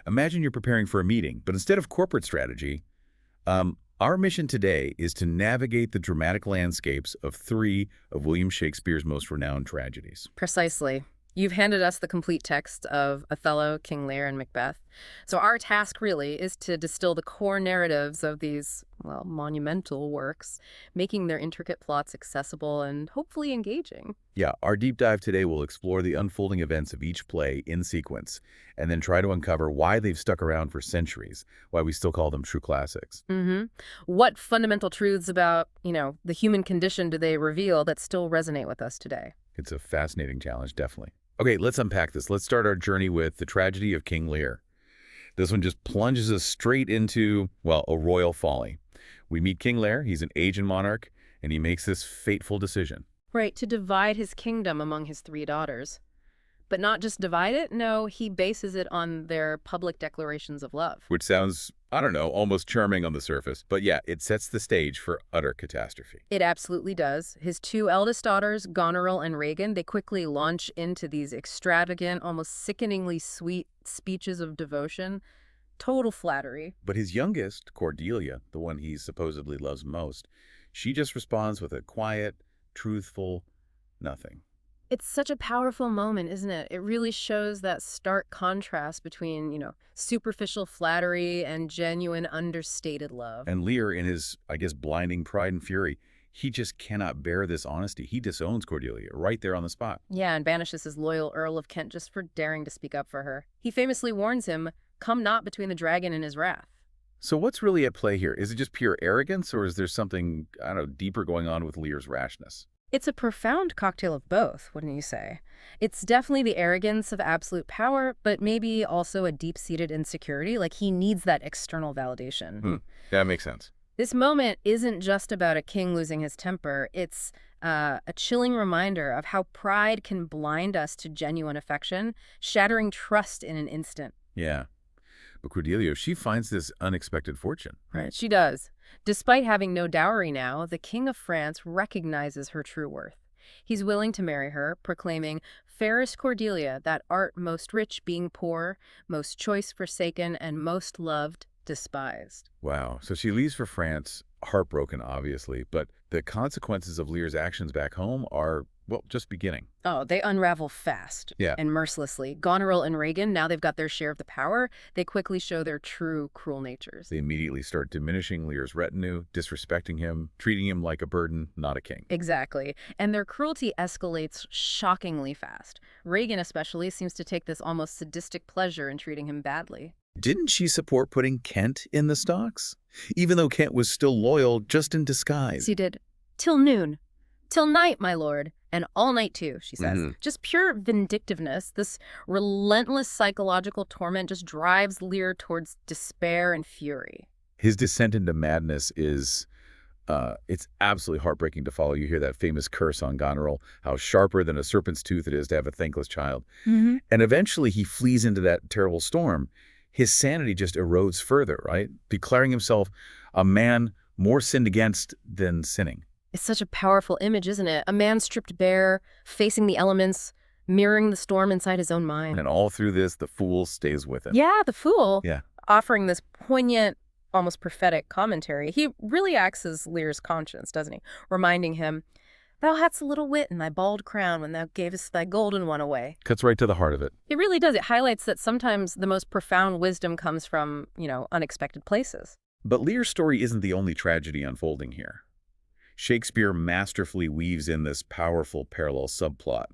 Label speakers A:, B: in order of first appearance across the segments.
A: Imagine you're preparing for a meeting, but instead of corporate strategy, our mission today is to navigate the dramatic landscapes of three of William Shakespeare's most renowned tragedies.
B: Precisely. You've handed us the complete text of Othello, King Lear, and Macbeth. So our task really is to distill the core narratives of these, well, monumental works, making their intricate plots accessible and hopefully engaging.
A: Yeah, our deep dive today will explore the unfolding events of each play in sequence, and then try to uncover why they've stuck around for centuries, why we still call them true classics.
B: What fundamental truths about, the human condition do they reveal that still resonate with us today?
A: It's a fascinating challenge, definitely. Okay, let's unpack this. Let's start our journey with the tragedy of King Lear. This one just plunges us straight into, well, a royal folly. We meet King Lear. He's an aged monarch, and he makes this fateful decision.
B: Right, to divide his kingdom among his three daughters. But not just divide it, no, he bases it on their public declarations of love.
A: Which sounds, I don't know, almost charming on the surface. But yeah, it sets the stage for utter catastrophe.
B: It absolutely does. His two eldest daughters, Goneril and Regan, they quickly launch into these extravagant, almost sickeningly sweet speeches of devotion. Total flattery.
A: But his youngest, Cordelia, the one he supposedly loves most, she just responds with a quiet, truthful nothing.
B: It's such a powerful moment, isn't it? It really shows that stark contrast between, superficial flattery and genuine understated love.
A: And Lear, in his, I guess, blinding pride and fury, he just cannot bear this honesty. He disowns Cordelia right there on the spot.
B: Yeah, and banishes his loyal Earl of Kent just for daring to speak up for her. He famously warns him, "Come not between the dragon and his wrath."
A: So what's really at play here? Is it just pure arrogance, or is there something, I don't know, deeper going on with Lear's rashness?
B: It's a profound cocktail of both, wouldn't you say? It's definitely the arrogance of absolute power, but maybe also a deep-seated insecurity, like he needs that external validation.
A: That makes sense.
B: This moment isn't just about a king losing his temper. It's a chilling reminder of how pride can blind us to genuine affection, shattering trust in an instant.
A: Yeah. But Cordelia, she finds this unexpected fortune.
B: Right, she does. Despite having no dowry now, the King of France recognizes her true worth. He's willing to marry her, proclaiming, "Fairest Cordelia, that art most rich being poor, most choice forsaken, and most loved despised."
A: Wow. So she leaves for France, heartbroken, obviously, but the consequences of Lear's actions back home are, well, just beginning.
B: Oh, they unravel fast and mercilessly. Goneril and Regan, now they've got their share of the power, they quickly show their true cruel natures.
A: They immediately start diminishing Lear's retinue, disrespecting him, treating him like a burden, not a king.
B: Exactly. And their cruelty escalates shockingly fast. Regan especially seems to take this almost sadistic pleasure in treating him badly.
A: Didn't she support putting Kent in the stocks? Even though Kent was still loyal, just in disguise.
B: She did. "Till noon. Till night, my lord. And all night, too," she says. Just pure vindictiveness. This relentless psychological torment just drives Lear towards despair and fury.
A: His descent into madness is, it's absolutely heartbreaking to follow. You hear that famous curse on Goneril, how sharper than a serpent's tooth it is to have a thankless child. And eventually he flees into that terrible storm. His sanity just erodes further, right? Declaring himself a man more sinned against than sinning.
B: It's such a powerful image, isn't it? A man stripped bare, facing the elements, mirroring the storm inside his own mind.
A: And all through this, the fool stays with him.
B: Yeah, the fool.
A: Yeah.
B: Offering this poignant, almost prophetic commentary. He really acts as Lear's conscience, doesn't he? Reminding him, "Thou hadst a little wit in thy bald crown when thou gavest thy golden one away."
A: Cuts right to the heart of it.
B: It really does. It highlights that sometimes the most profound wisdom comes from, unexpected places.
A: But Lear's story isn't the only tragedy unfolding here. Shakespeare masterfully weaves in this powerful parallel subplot.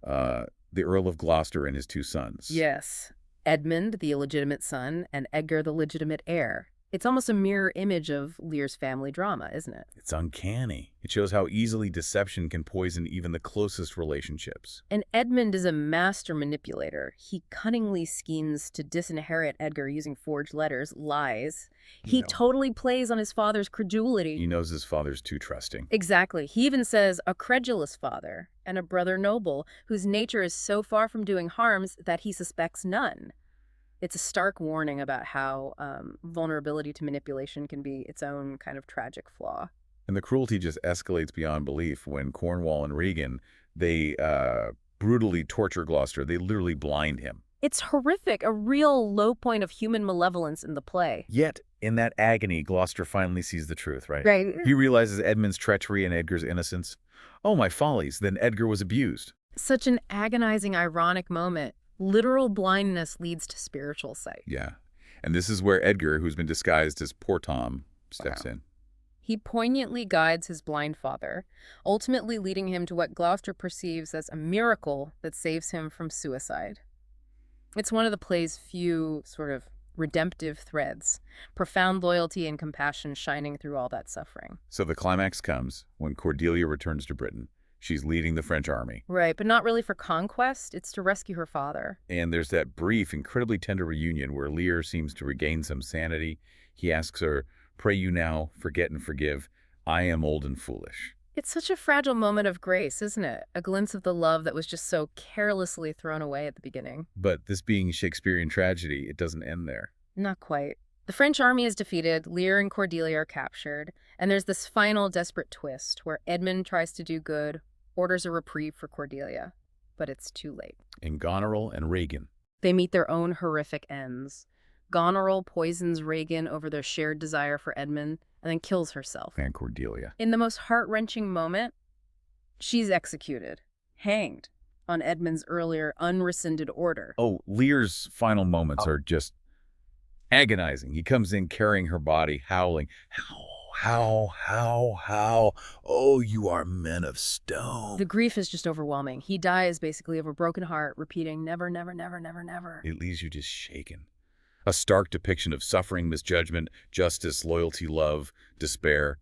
A: The Earl of Gloucester and his two sons.
B: Yes. Edmund, the illegitimate son, and Edgar, the legitimate heir. It's almost a mirror image of Lear's family drama, isn't it?
A: It's uncanny. It shows how easily deception can poison even the closest relationships.
B: And Edmund is a master manipulator. He cunningly schemes to disinherit Edgar using forged letters, lies. He totally plays on his father's credulity.
A: He knows his father's too trusting.
B: Exactly. He even says a credulous father and a brother noble whose nature is so far from doing harms that he suspects none. It's a stark warning about how vulnerability to manipulation can be its own kind of tragic flaw.
A: And the cruelty just escalates beyond belief when Cornwall and Regan, they brutally torture Gloucester. They literally blind him.
B: It's horrific, a real low point of human malevolence in the play.
A: Yet, in that agony, Gloucester finally sees the truth, right?
B: Right.
A: He realizes Edmund's treachery and Edgar's innocence. Oh, my follies, then Edgar was abused.
B: Such an agonizing, ironic moment. Literal blindness leads to spiritual sight.
A: Yeah. And this is where Edgar, who's been disguised as poor Tom, steps in.
B: He poignantly guides his blind father, ultimately leading him to what Gloucester perceives as a miracle that saves him from suicide. It's one of the play's few sort of redemptive threads, profound loyalty and compassion shining through all that suffering.
A: So the climax comes when Cordelia returns to Britain. She's leading the French army.
B: Right, but not really for conquest. It's to rescue her father.
A: And there's that brief, incredibly tender reunion where Lear seems to regain some sanity. He asks her, "Pray you now, forget and forgive. I am old and foolish."
B: It's such a fragile moment of grace, isn't it? A glimpse of the love that was just so carelessly thrown away at the beginning.
A: But this being Shakespearean tragedy, it doesn't end there.
B: Not quite. The French army is defeated, Lear and Cordelia are captured, and there's this final desperate twist where Edmund tries to do good, orders a reprieve for Cordelia, but it's too late.
A: In Goneril and Regan.
B: They meet their own horrific ends. Goneril poisons Regan over their shared desire for Edmund and then kills herself.
A: And Cordelia.
B: In the most heart-wrenching moment, she's executed, hanged, on Edmund's earlier unrescinded order.
A: Oh, Lear's final moments are just agonizing. He comes in carrying her body, howling, how, oh, you are men of stone.
B: The grief is just overwhelming. He dies basically of a broken heart, repeating never, never, never, never, never.
A: It leaves you just shaken. A stark depiction of suffering, misjudgment, justice, loyalty, love, despair,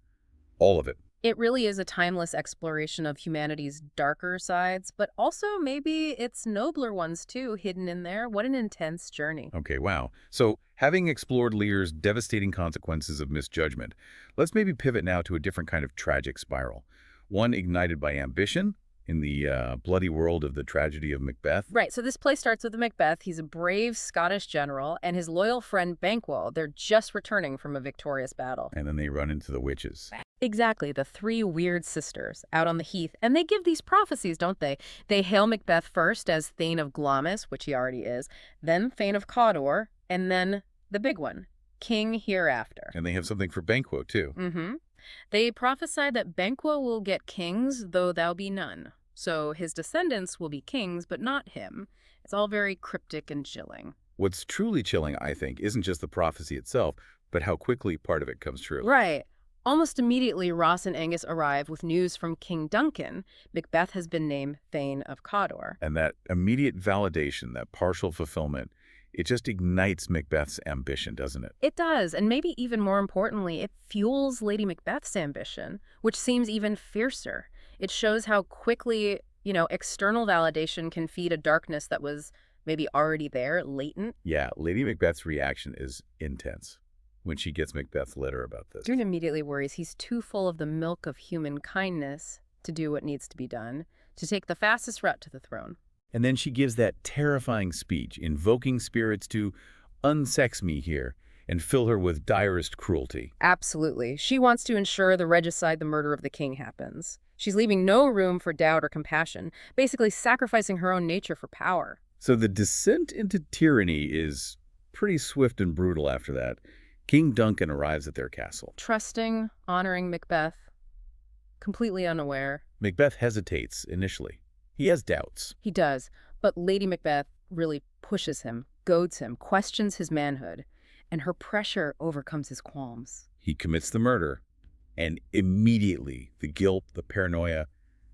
A: all of it.
B: It really is a timeless exploration of humanity's darker sides, but also maybe its nobler ones too, hidden in there. What an intense journey.
A: Okay, wow. So, having explored Lear's devastating consequences of misjudgment, let's maybe pivot now to a different kind of tragic spiral. One ignited by ambition in the bloody world of the tragedy of Macbeth.
B: Right, so this play starts with Macbeth. He's a brave Scottish general, and his loyal friend Banquo. They're just returning from a victorious battle.
A: And then they run into the witches.
B: Exactly, the three weird sisters out on the heath. And they give these prophecies, don't they? They hail Macbeth first as Thane of Glamis, which he already is, then Thane of Cawdor, and then the big one, King Hereafter.
A: And they have something for Banquo, too.
B: Mm-hmm. They prophesy that Banquo will get kings, though thou be none. So his descendants will be kings, but not him. It's all very cryptic and chilling.
A: What's truly chilling, I think, isn't just the prophecy itself, but how quickly part of it comes true.
B: Right. Almost immediately, Ross and Angus arrive with news from King Duncan. Macbeth has been named Thane of Cawdor.
A: And that immediate validation, that partial fulfillment, it just ignites Macbeth's ambition, doesn't it?
B: It does, and maybe even more importantly, it fuels Lady Macbeth's ambition, which seems even fiercer. It shows how quickly, external validation can feed a darkness that was maybe already there, latent.
A: Yeah, Lady Macbeth's reaction is intense when she gets Macbeth's letter about this.
B: June immediately worries he's too full of the milk of human kindness to do what needs to be done, to take the fastest route to the throne.
A: And then she gives that terrifying speech, invoking spirits to unsex me here and fill her with direst cruelty.
B: Absolutely. She wants to ensure the regicide, the murder of the king, happens. She's leaving no room for doubt or compassion, basically sacrificing her own nature for power.
A: So the descent into tyranny is pretty swift and brutal after that. King Duncan arrives at their castle.
B: Trusting, honoring Macbeth, completely unaware.
A: Macbeth hesitates initially. He has doubts.
B: He does, but Lady Macbeth really pushes him, goads him, questions his manhood, and her pressure overcomes his qualms.
A: He commits the murder, and immediately the guilt, the paranoia,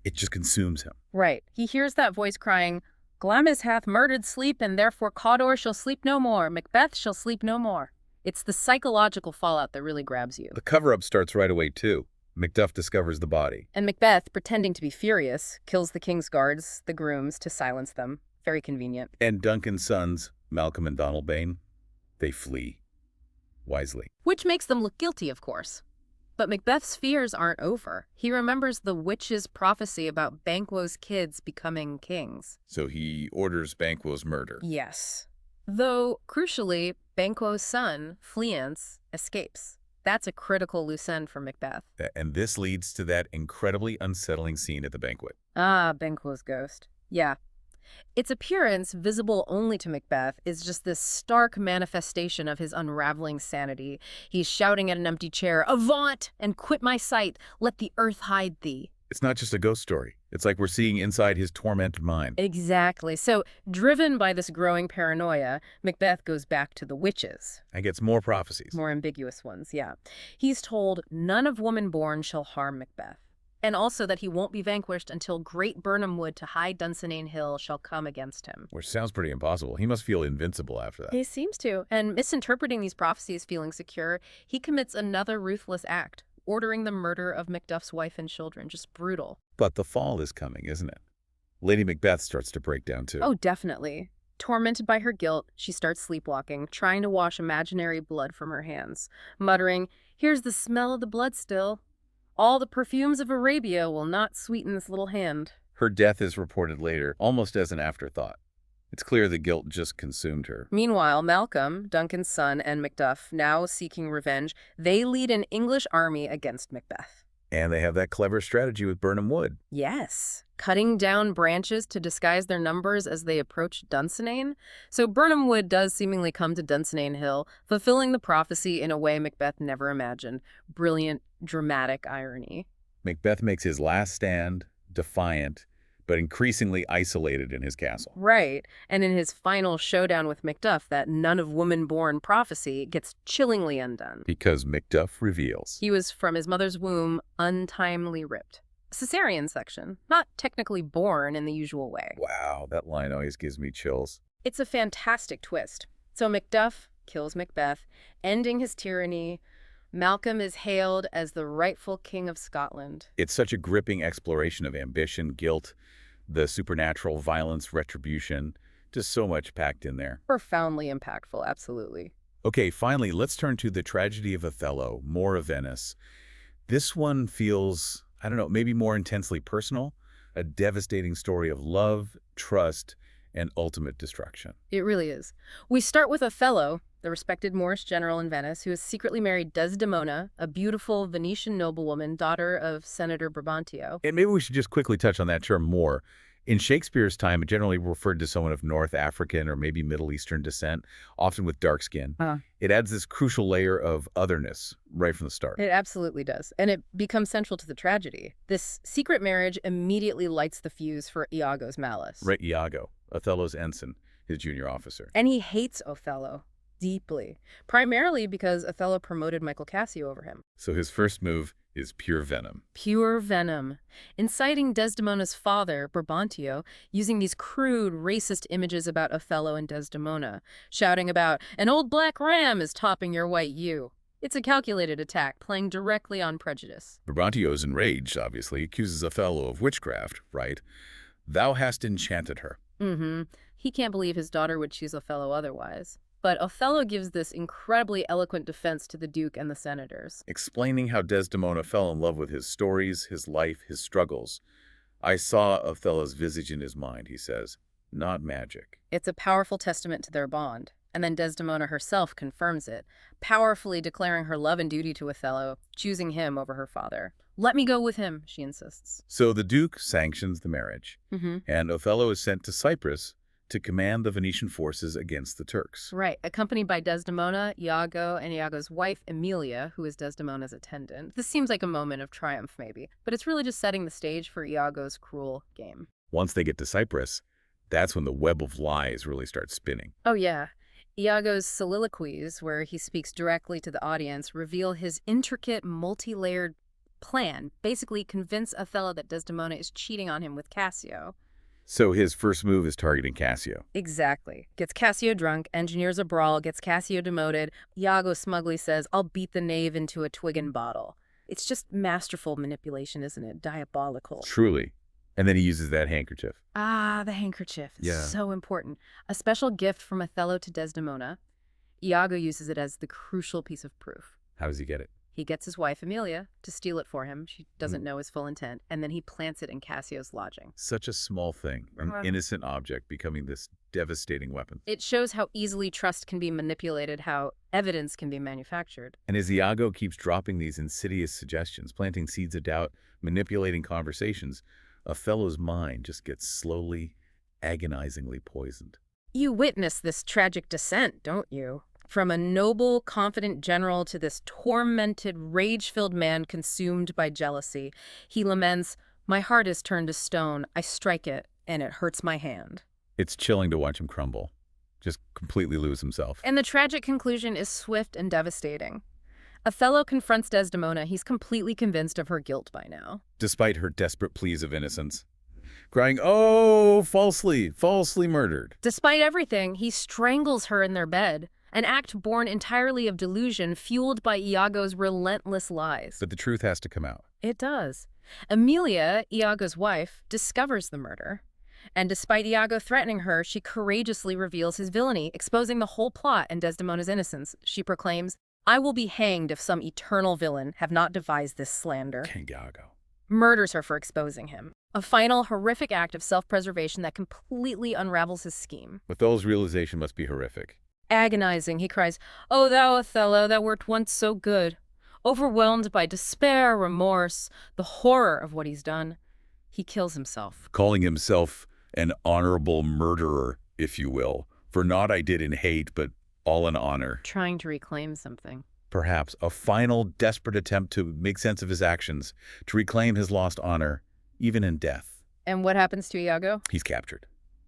A: it just consumes him.
B: Right. He hears that voice crying, Glamis hath murdered sleep, and therefore Cawdor shall sleep no more. Macbeth shall sleep no more. It's the psychological fallout that really grabs you.
A: The cover-up starts right away, too. Macduff discovers the body.
B: And Macbeth, pretending to be furious, kills the king's guards, the grooms, to silence them. Very convenient.
A: And Duncan's sons, Malcolm and Donalbain, they flee. Wisely.
B: Which makes them look guilty, of course. But Macbeth's fears aren't over. He remembers the witch's prophecy about Banquo's kids becoming kings.
A: So he orders Banquo's murder.
B: Yes. Though, crucially, Banquo's son, Fleance, escapes. That's a critical loose end for Macbeth.
A: And this leads to that incredibly unsettling scene at the banquet.
B: Ah, Banquo's ghost. Yeah. Its appearance, visible only to Macbeth, is just this stark manifestation of his unraveling sanity. He's shouting at an empty chair, "Avaunt, and quit my sight! Let the earth hide thee!"
A: It's not just a ghost story. It's like we're seeing inside his tormented mind.
B: Exactly. So, driven by this growing paranoia, Macbeth goes back to the witches.
A: And gets more prophecies.
B: More ambiguous ones, yeah. He's told none of woman born shall harm Macbeth. And also that he won't be vanquished until great Birnam Wood to high Dunsinane Hill shall come against him.
A: Which sounds pretty impossible. He must feel invincible after that.
B: He seems to. And misinterpreting these prophecies feeling secure, he commits another ruthless act, ordering the murder of Macduff's wife and children. Just brutal.
A: But the fall is coming, isn't it? Lady Macbeth starts to break down too.
B: Oh, definitely. Tormented by her guilt, she starts sleepwalking, trying to wash imaginary blood from her hands, muttering, "Here's the smell of the blood still. All the perfumes of Arabia will not sweeten this little hand."
A: Her death is reported later, almost as an afterthought. It's clear the guilt just consumed her.
B: Meanwhile, Malcolm, Duncan's son, and Macduff, now seeking revenge, they lead an English army against Macbeth.
A: And they have that clever strategy with Birnam Wood.
B: Yes, cutting down branches to disguise their numbers as they approach Dunsinane. So Birnam Wood does seemingly come to Dunsinane Hill, fulfilling the prophecy in a way Macbeth never imagined. Brilliant, dramatic irony.
A: Macbeth makes his last stand, defiant, but increasingly isolated in his castle.
B: Right, and in his final showdown with Macduff, that none of woman-born prophecy gets chillingly undone.
A: Because Macduff reveals.
B: He was from his mother's womb, untimely ripped. Cesarean section, not technically born in the usual way.
A: Wow, that line always gives me chills.
B: It's a fantastic twist. So Macduff kills Macbeth, ending his tyranny. Malcolm is hailed as the rightful king of Scotland.
A: It's such a gripping exploration of ambition, guilt, the supernatural, violence, retribution. Just so much packed in there.
B: Profoundly impactful, absolutely.
A: Okay, finally, let's turn to the tragedy of Othello, Moor of Venice. This one feels, I don't know, maybe more intensely personal, a devastating story of love, trust, and ultimate destruction.
B: It really is. We start with Othello, the respected Moorish general in Venice, who has secretly married Desdemona, a beautiful Venetian noblewoman, daughter of Senator Brabantio.
A: And maybe we should just quickly touch on that term Moor. In Shakespeare's time, it generally referred to someone of North African or maybe Middle Eastern descent, often with dark skin. It adds this crucial layer of otherness right from the start.
B: It absolutely does. And it becomes central to the tragedy. This secret marriage immediately lights the fuse for Iago's malice.
A: Right, Iago, Othello's ensign, his junior officer.
B: And he hates Othello deeply, primarily because Othello promoted Michael Cassio over him.
A: So his first move is pure venom.
B: Pure venom. Inciting Desdemona's father, Brabantio, using these crude, racist images about Othello and Desdemona, shouting about, "An old black ram is topping your white ewe." It's a calculated attack, playing directly on prejudice.
A: Brabantio's enraged, obviously, accuses Othello of witchcraft, right? Thou hast enchanted her.
B: He can't believe his daughter would choose Othello otherwise. But Othello gives this incredibly eloquent defense to the Duke and the senators.
A: Explaining how Desdemona fell in love with his stories, his life, his struggles. I saw Othello's visage in his mind, he says, not magic.
B: It's a powerful testament to their bond. And then Desdemona herself confirms it, powerfully declaring her love and duty to Othello, choosing him over her father. "Let me go with him," she insists.
A: So the Duke sanctions the marriage, and Othello is sent to Cyprus to command the Venetian forces against the Turks.
B: Right, accompanied by Desdemona, Iago, and Iago's wife, Emilia, who is Desdemona's attendant. This seems like a moment of triumph, maybe, but it's really just setting the stage for Iago's cruel game.
A: Once they get to Cyprus, that's when the web of lies really starts spinning.
B: Oh, yeah. Iago's soliloquies, where he speaks directly to the audience, reveal his intricate, multi-layered plan, basically convince Othello that Desdemona is cheating on him with Cassio.
A: So his first move is targeting Cassio.
B: Exactly. Gets Cassio drunk, engineers a brawl, gets Cassio demoted. Iago smugly says, "I'll beat the knave into a twig and bottle." It's just masterful manipulation, isn't it? Diabolical.
A: Truly. And then he uses that handkerchief.
B: Ah, the handkerchief. It's
A: Yeah.
B: so important. A special gift from Othello to Desdemona. Iago uses it as the crucial piece of proof.
A: How does he get it?
B: He gets his wife, Emilia, to steal it for him. She doesn't know his full intent. And then he plants it in Cassio's lodging.
A: Such a small thing, an innocent object becoming this devastating weapon.
B: It shows how easily trust can be manipulated, how evidence can be manufactured.
A: And as Iago keeps dropping these insidious suggestions, planting seeds of doubt, manipulating conversations, Othello's mind just gets slowly agonizingly poisoned.
B: You witness this tragic descent, don't you? From a noble, confident general to this tormented, rage-filled man consumed by jealousy. He laments, "My heart is turned to stone. I strike it, and it hurts my hand."
A: It's chilling to watch him crumble, just completely lose himself.
B: And the tragic conclusion is swift and devastating. Othello confronts Desdemona. He's completely convinced of her guilt by now.
A: Despite her desperate pleas of innocence, crying, "Oh, falsely murdered."
B: Despite everything, he strangles her in their bed, an act born entirely of delusion, fueled by Iago's relentless lies.
A: But the truth has to come out.
B: It does. Emilia, Iago's wife, discovers the murder. And despite Iago threatening her, she courageously reveals his villainy, exposing the whole plot and Desdemona's innocence. She proclaims, "I will be hanged if some eternal villain have not devised this slander."
A: King Iago
B: Murders her for exposing him. A final, horrific act of self-preservation that completely unravels his scheme.
A: Othello's realization must be horrific.
B: Agonizing, he cries, "O thou, Othello, that wert once so good." Overwhelmed by despair, remorse, the horror of what he's done, he kills himself.
A: Calling himself an honorable murderer, if you will, for naught I did in hate, but all in honor.
B: Trying to reclaim something.
A: Perhaps a final, desperate attempt to make sense of his actions, to reclaim his lost honor, even in death.
B: And what happens to Iago?
A: He's captured.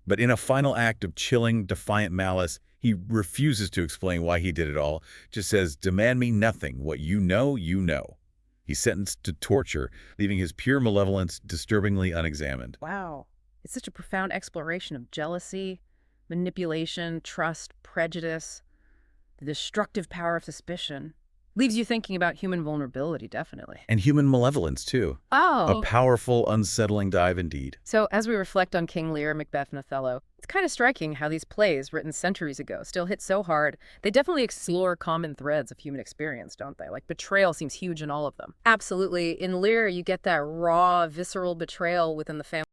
A: But in a final act of chilling, defiant malice, he refuses to explain why he did it all, just says, "Demand me nothing. What you know, you know." He's sentenced to torture, leaving his pure malevolence disturbingly unexamined.
B: Wow. It's such a profound exploration of jealousy, manipulation, trust, prejudice, the destructive power of suspicion. Leaves you thinking about human vulnerability, definitely.
A: And human malevolence, too.
B: Oh.
A: A powerful, unsettling dive indeed.
B: So as we reflect on King Lear, Macbeth, and Othello, it's kind of striking how these plays, written centuries ago, still hit so hard. They definitely explore common threads of human experience, don't they? Like betrayal seems huge in all of them. Absolutely. In Lear, you get that raw, visceral betrayal within the family.